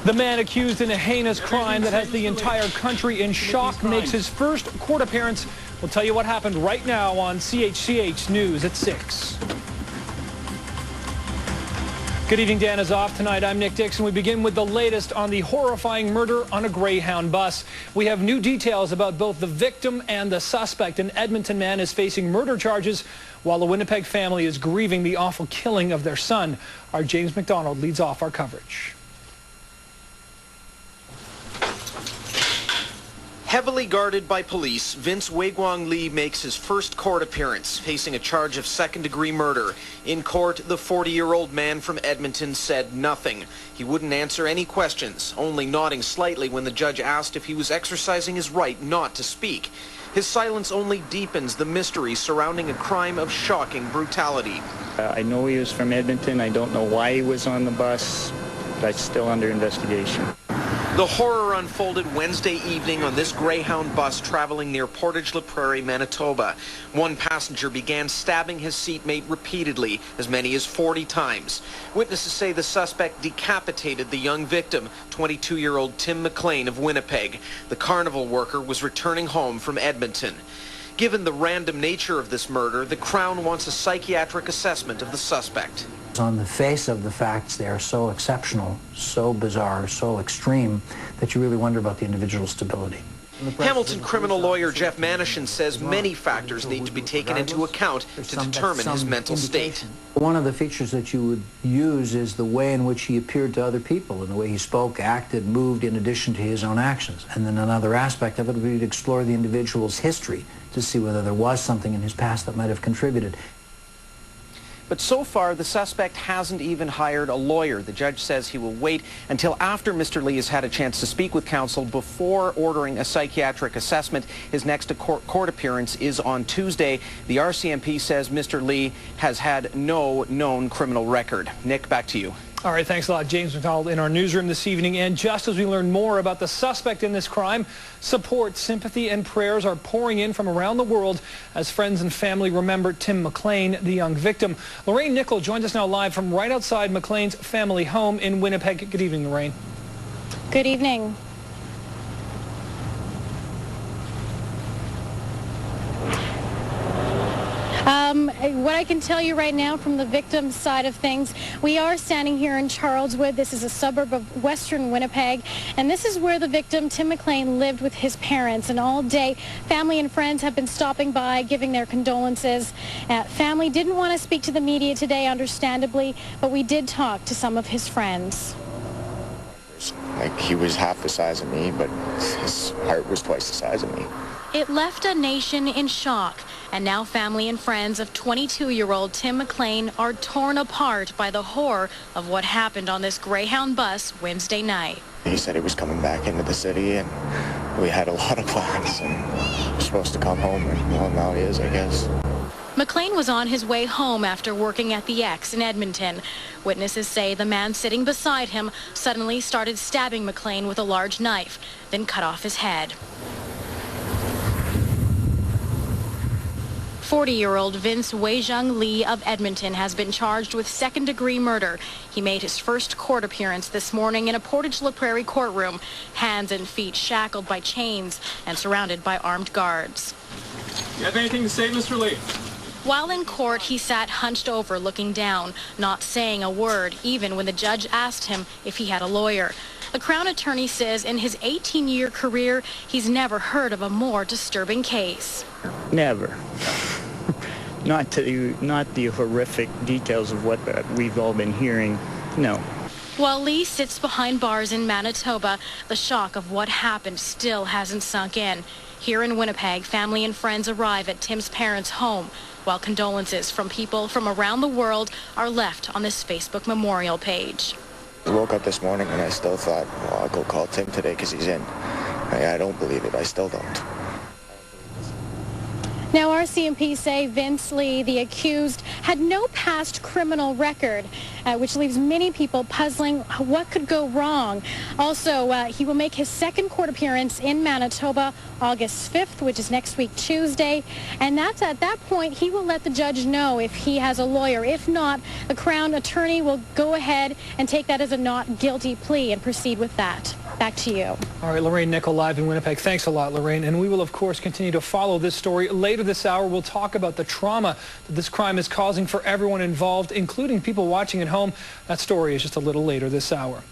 The man accused in a heinous crime that has the entire country in shock makes his first court appearance. We'll tell you what happened right now on CHCH News at 6. Good evening. Dan is off tonight. I'm Nick Dixon. We begin with the latest on the horrifying murder on a Greyhound bus. We have new details about both the victim and the suspect. An Edmonton man is facing murder charges while the Winnipeg family is grieving the awful killing of their son. Our James McDonald leads off our coverage. Heavily guarded by police, Vince Weiguang Lee makes his first court appearance, facing a charge of second-degree murder. In court, the 40-year-old man from Edmonton said nothing. He wouldn't answer any questions, only nodding slightly when the judge asked if he was exercising his right not to speak. His silence only deepens the mystery surrounding a crime of shocking brutality. I know he was from Edmonton. I don't know why he was on the bus. That's still under investigation. The horror unfolded Wednesday evening on this Greyhound bus traveling near Portage-la Prairie, Manitoba. One passenger began stabbing his seatmate repeatedly, as many as 40 times. Witnesses say the suspect decapitated the young victim, 22-year-old Tim McLean of Winnipeg. The carnival worker was returning home from Edmonton. Given the random nature of this murder, the Crown wants a psychiatric assessment of the suspect. On the face of the facts, they are so exceptional, so bizarre, so extreme, that you really wonder about the individual's stability. Hamilton criminal lawyer Jeff Manishin says many factors need to be taken into account to determine his mental state. One of the features that you would use is the way in which he appeared to other people, and the way he spoke, acted, moved in addition to his own actions. And then another aspect of it would be to explore the individual's history to see whether there was something in his past that might have contributed. But so far, the suspect hasn't even hired a lawyer. The judge says he will wait until after Mr. Lee has had a chance to speak with counsel before ordering a psychiatric assessment. His next court appearance is on Tuesday. The RCMP says Mr. Lee has had no known criminal record. Nick, back to you. All right, thanks a lot, James McDonald, in our newsroom this evening. And just as we learn more about the suspect in this crime, support, sympathy, and prayers are pouring in from around the world as friends and family remember Tim McLean, the young victim. Lorraine Nickel joins us now live from right outside McLean's family home in Winnipeg. Good evening, Lorraine. Good evening. What I can tell you right now from the victim's side of things, we are standing here in Charleswood. This is a suburb of western Winnipeg, and this is where the victim, Tim McLean, lived with his parents. And all day, family and friends have been stopping by, giving their condolences. Family didn't want to speak to the media today, understandably, but we did talk to some of his friends. Like, he was half the size of me, but his heart was twice the size of me. It left a nation in shock, and now family and friends of 22-year-old Tim McLean are torn apart by the horror of what happened on this Greyhound bus Wednesday night. He said he was coming back into the city, and we had a lot of plans, and we were supposed to come home, and well, now he is, I guess. McLean was on his way home after working at the X in Edmonton. Witnesses say the man sitting beside him suddenly started stabbing McLean with a large knife, then cut off his head. 40-year-old Vince Weiguang Lee of Edmonton has been charged with second-degree murder. He made his first court appearance this morning in a Portage-la Prairie courtroom, hands and feet shackled by chains and surrounded by armed guards. You have anything to say, Mr. Lee? While in court, he sat hunched over, looking down, not saying a word, even when the judge asked him if he had a lawyer. The Crown Attorney says in his 18-year career, he's never heard of a more disturbing case. Never. Not the horrific details of what we've all been hearing, no. While Lee sits behind bars in Manitoba, the shock of what happened still hasn't sunk in. Here in Winnipeg, family and friends arrive at Tim's parents' home, while condolences from people from around the world are left on this Facebook memorial page. I woke up this morning and I still thought, well, I'll go call Tim today because he's in. I don't believe it. I still don't. Now, RCMP say Vince Lee, the accused, had no past criminal record, which leaves many people puzzling what could go wrong. Also, he will make his second court appearance in Manitoba August 5th, which is next week Tuesday. And that's at that point, he will let the judge know if he has a lawyer. If not, the Crown attorney will go ahead and take that as a not guilty plea and proceed with that. Back to you. All right, Lorraine Nickel live in Winnipeg. Thanks a lot, Lorraine. And we will, of course, continue to follow this story. Later this hour, we'll talk about the trauma that this crime is causing for everyone involved, including people watching at home. That story is just a little later this hour.